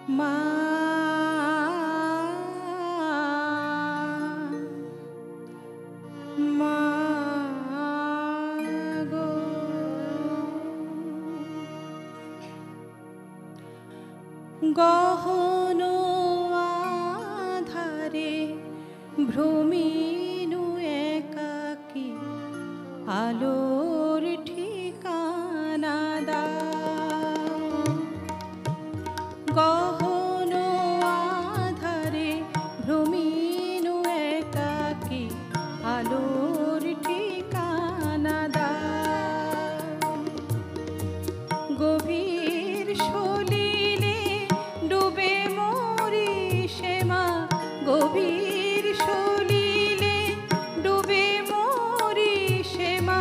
মা মা গো, গহন আধারে ভ্রমিনু একাকী আলোর ঠিকানা দাও। গহন আধারে ভ্রমিনু একাকী আলোর ঠিকানা দাও। গভীর সলিলে ডুবে মরি শ্যামা, গভীর সলিলে ডুবে মরি শ্যামা,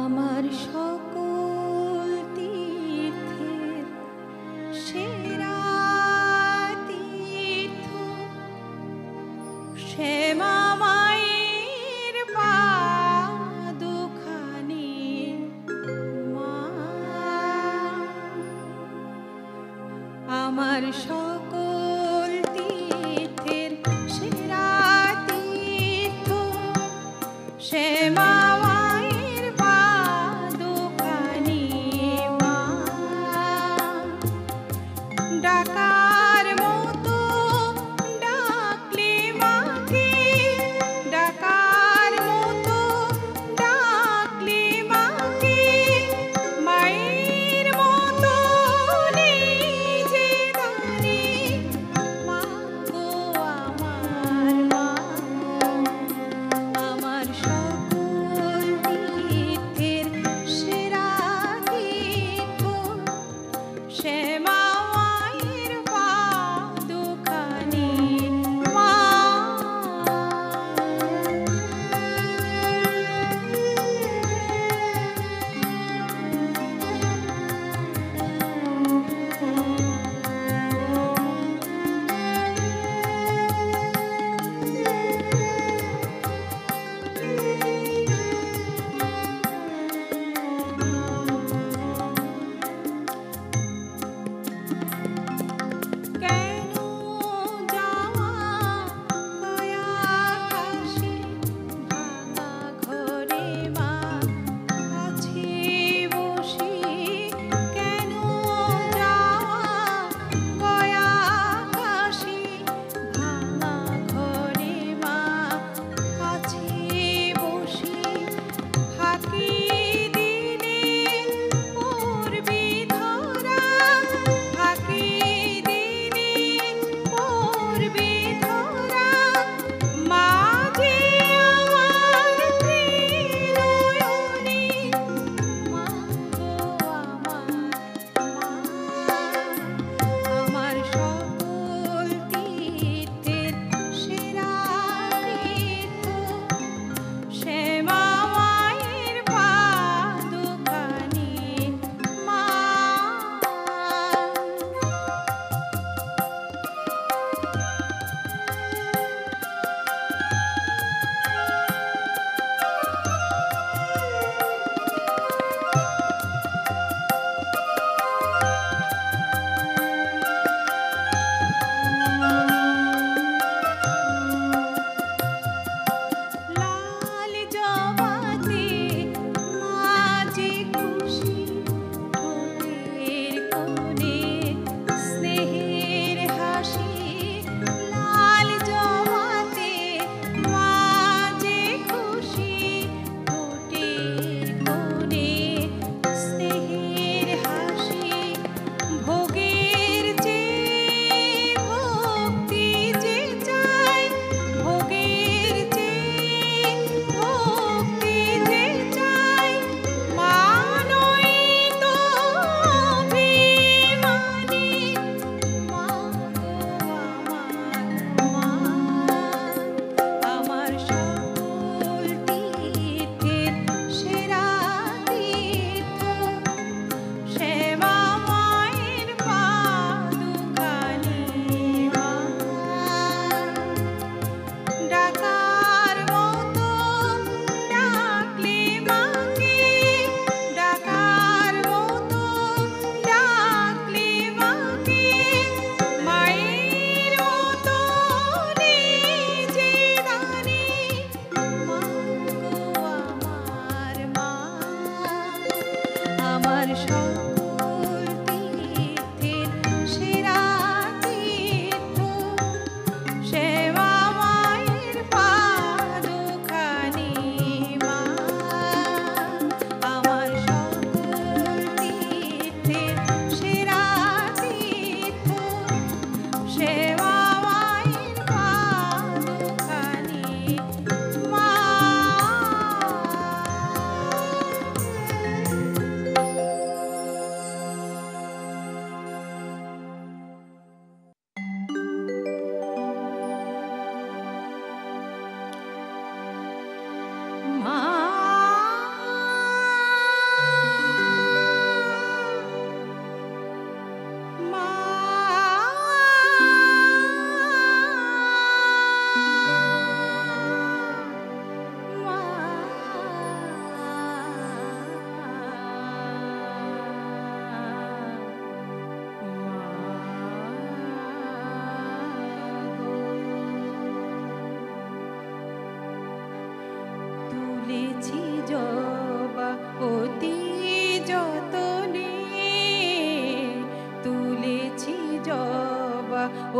আমার সকল তীর্থের সেরা তীর্থ শ্যামা মায়ের পাদুখানি মা। আমার সকল তীর্থের সেরা তীর্থ শ্যামা মায়ের পাদুখানি মা। ডাকার মতো ডাকলে মাকে, ডাকার মতো ডাকলে মাকে, মায়ের মতো নিজে দাঁড়ে মা গো আমার মা। আমার সকল তীর্থের সেরা তীর্থ শ্যামা মায়ের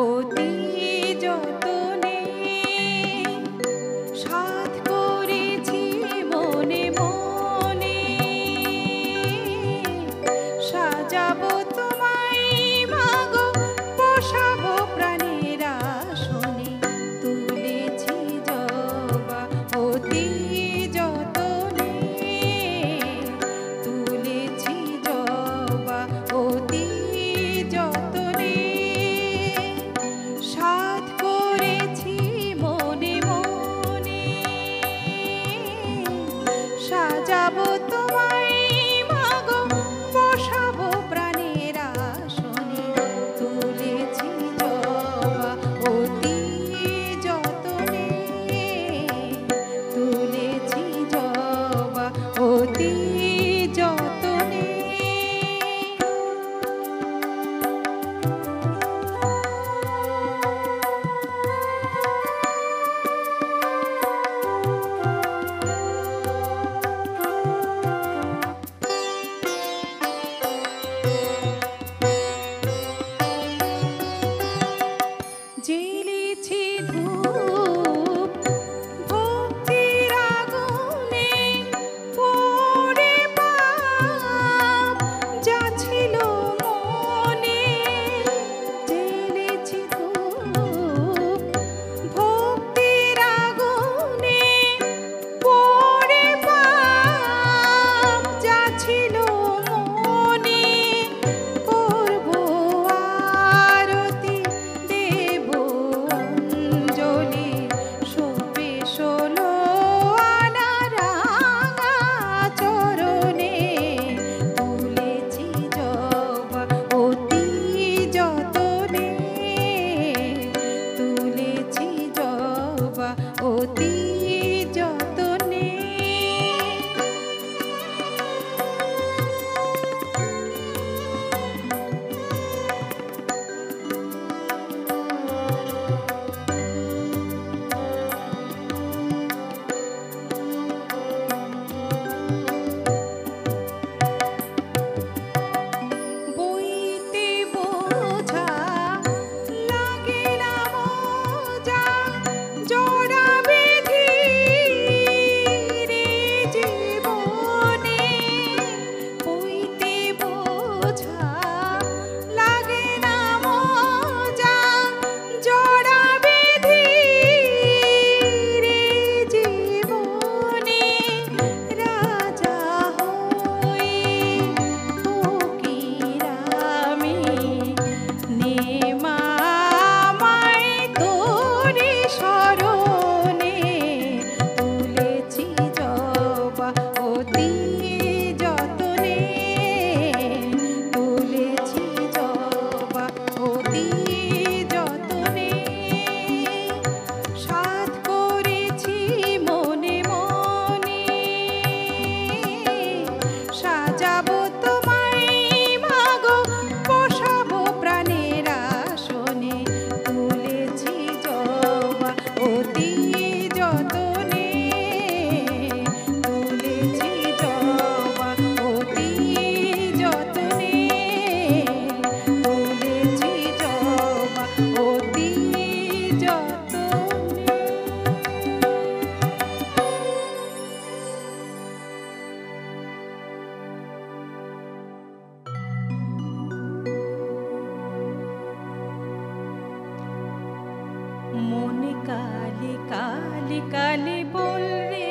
অতি যতনে সাধ করেছি মনে মনে সাজাবো তোমায় মাগো পোষাবো প্রাণের আসনে তুলেছি জবা অতি যতনে তুলেছি জবা অতি যতনে সাধ করেছি মনে মনে সাজাবো তোমায় মাগো বসাবো প্রাণের আসনে তুলেছি জবা অতি যতনে তুলেছি জবা অতি যতনে জ্বেলেছি ধূপ ভক্তির আগুনে পড়ে পাপ যা ছিল মনে জ্বেলেছি ধূপ ভক্তির আগুনে পড়ে পাপ যা ছিল মনে করব আরতি দেব অঞ্জলি শোভে ষোলো আনা রাঙা চরণে তুলেছি জবা অতি যতনে তুলেছি জবা অতি যতনে বইতে বোঝা লাগে না মজা জড়া বেঁধে রে জীবনে বইতে বোঝা লাগে না মজা জড়া বেঁধে রে জীবনে রাজা হয়ে ফকিরামি নেমা আমায় তোরে শরণে তুলেছি জবা অতি যতনে তুলেছি জবা অতি যতনে সাধ করেছি মনে মনে সাজাবো তোমায় মাগো বসাবো প্রাণের আসনে তুলেছি জবা অতি যতনে তুলেছি জবা অতি যতনে তুলেছি জবা অতি যতনে মনে কালি কালি কালি বল রে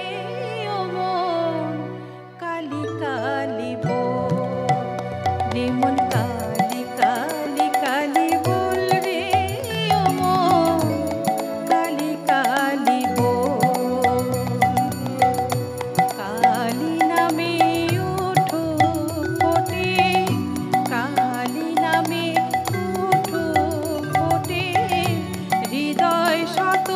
ও মন কালি কালি বল রে মন কালি কালি কালি বল রে ও মন কালি কালি বল কালি নামে উঠো ফোটে কালি নামে উঠো ফোটে হৃদয় শত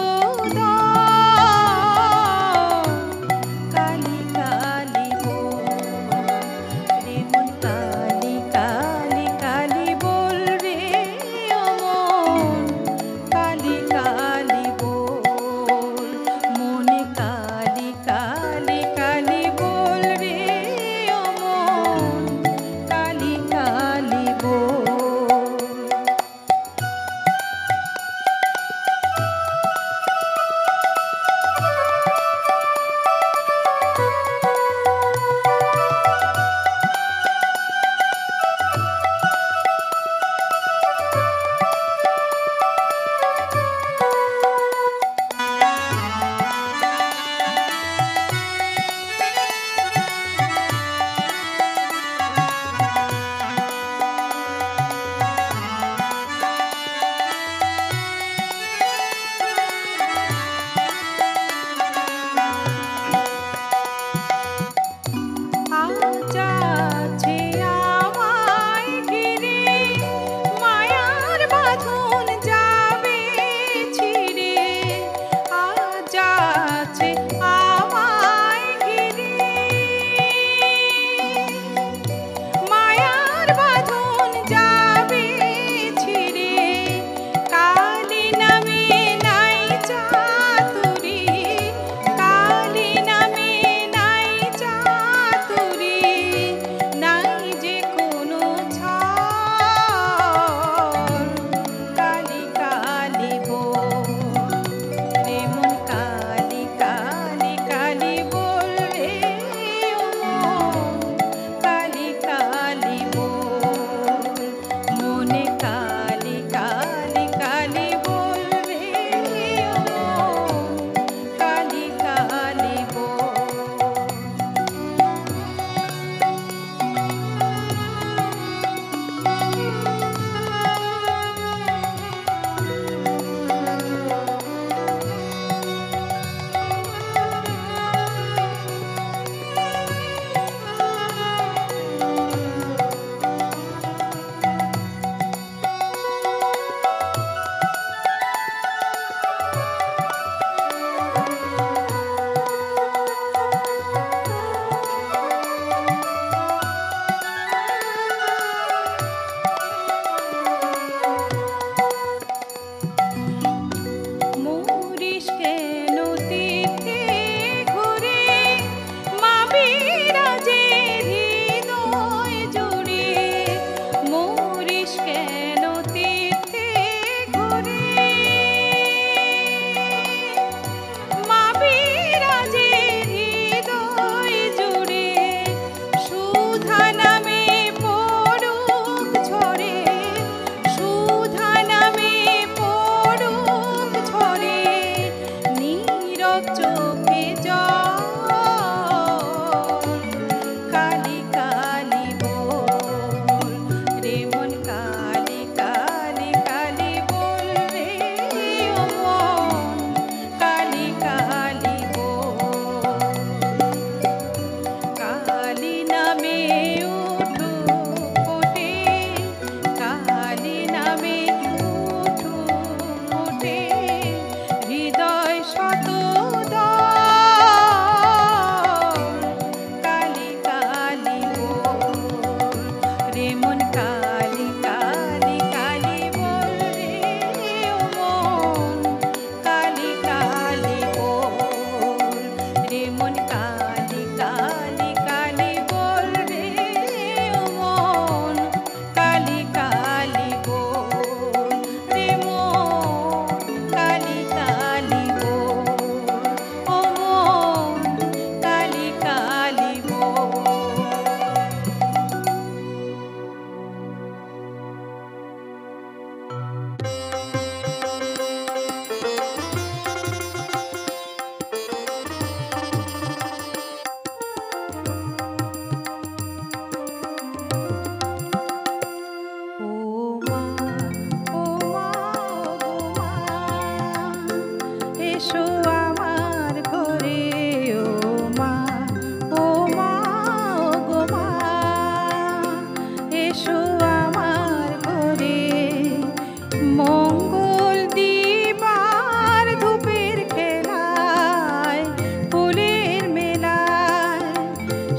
মঙ্গল দিবার ধূপের খেলায় ফুলের মেলায়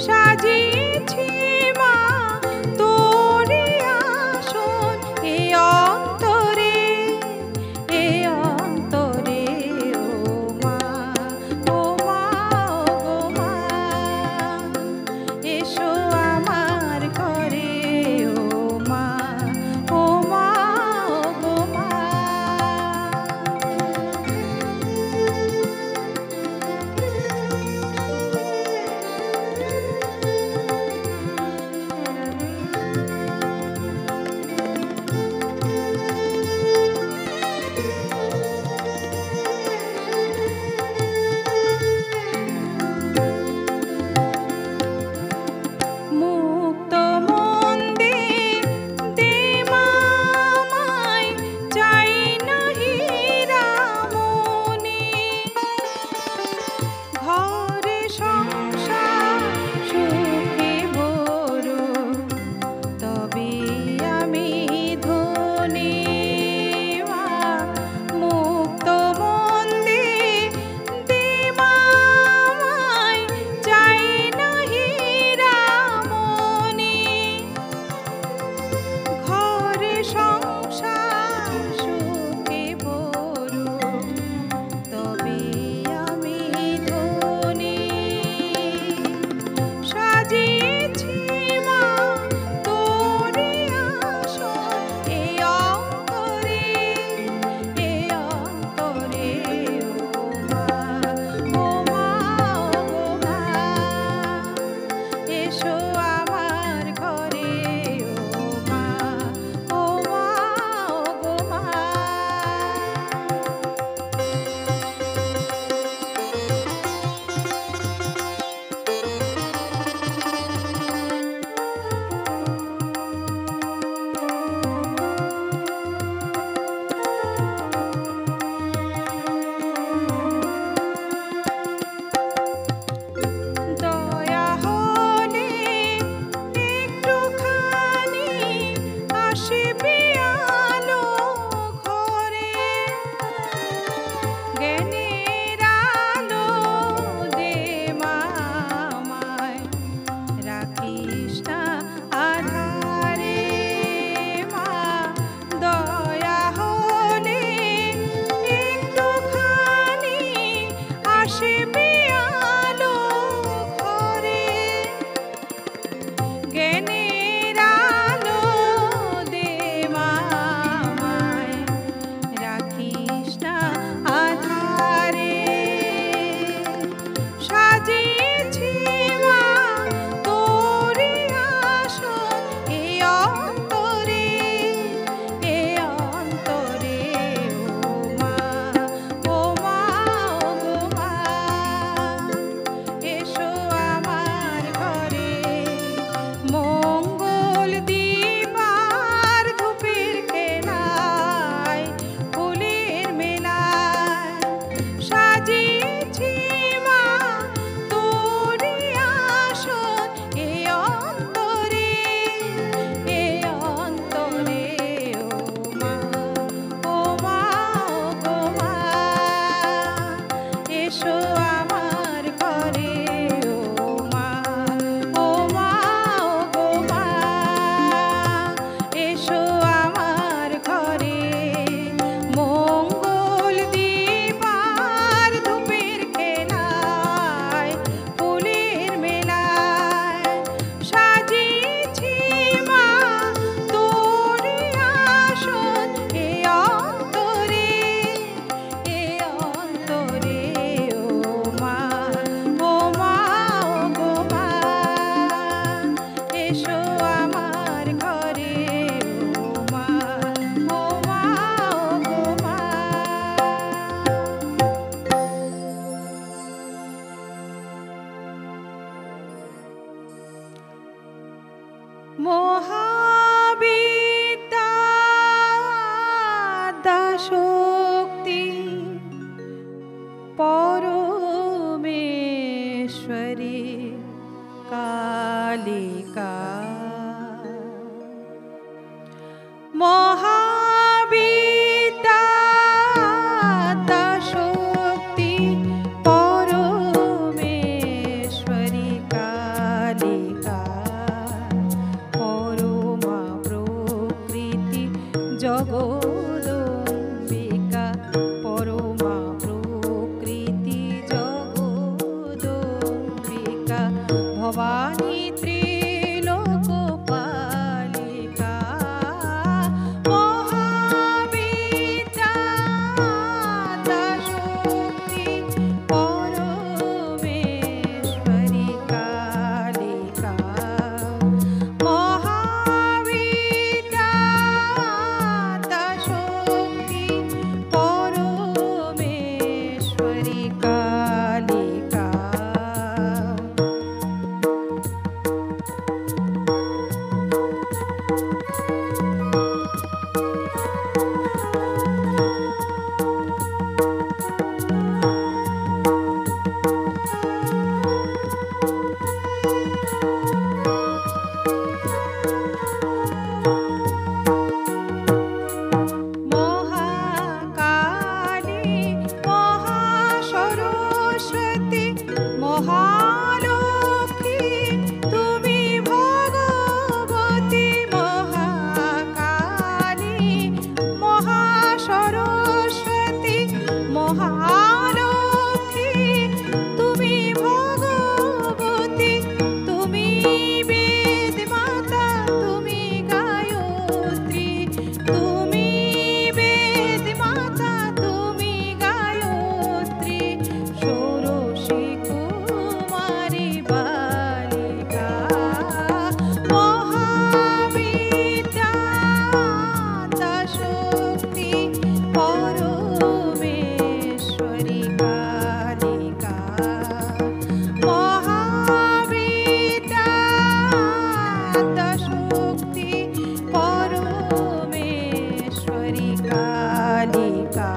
সাজিয়েছি মা তোরে আসন এ অন্তরে ও মা ও মা ও মা এসো আমার ঘরে ও মা ও মা ও মা মুক্ত মন দে দে মামায় চাই না হীরা মনি ঘরে সংসার সুখে ভরো তবে আমি ধনী মা মুক্ত মন দে দে মামায় চাই না হীরা মনি ঘরে সংসার সুখে ভরো তবে আমি ধনী সাজিয়েছি মা তোরে আসন এ অন্তরে ও মা ও মা ও মা এসো আমার ঘরে ও মা ও মা ও মা দয়া হলে একটুখানি আসবে আলো ঘরে জ্ঞানের আলো দে মামায় রাখিস না আধারে মা দয়া হলে একটুখানি আসবে আলো ঘরে জ্ঞানের আলো দে মামায় রাখিস না আধারে সাজিয়েছি মা তোরে আসন এ অন্তরে ও মা ও মা ও মা এসো আমার ঘরে মঙ্গল দিবার ধূপের খেলায় ফুলের মেলায় সাজিয়েছি মা তোরে আসন এ অন্তরে ও মা ও মা ও মা এসো আমার ঘরে ও মা ও মা ও মা এসো আমার ঘরে মঙ্গল দিবার ধূপের খেলায় ফুলের মেলায় সাজিয়েছি মা তোরে আসন এ অন্তরে ও মা ও মা ও মা এসো আমার ঘরে ও মা ও মা ও মা মহাবিদ্যা শক্তি পরমেশ্বরী কালিকা মহাবীর জগদম্বিকা পরমা প্রকৃতি জগদম্বিকা ভবানী ত্রিলোকপালিকা মহাবিদ্যা শক্তি পরমেশ্বরী কালিকা মহাবিদ্যা শক্তি পরমেশ্বরী কালিকা মহাকালী মহাসরস্বতী মহালক্ষ্মী তুমি ভগবতী মহাকালী মহাসরস্বতী মহালক্ষ্মী তুমি ভগবতী তুমি বেদ মাতা তুমি গায়ত্রী তুমি বেদ মাতা তুমি গায়ত্রী ষোড়শী কুমারী বালিকা মহাবিদ্যা শক্তি পরমেশ্বরী কালিকা মহাবিদ্যা শক্তি পরমেশ্বরী কালিকা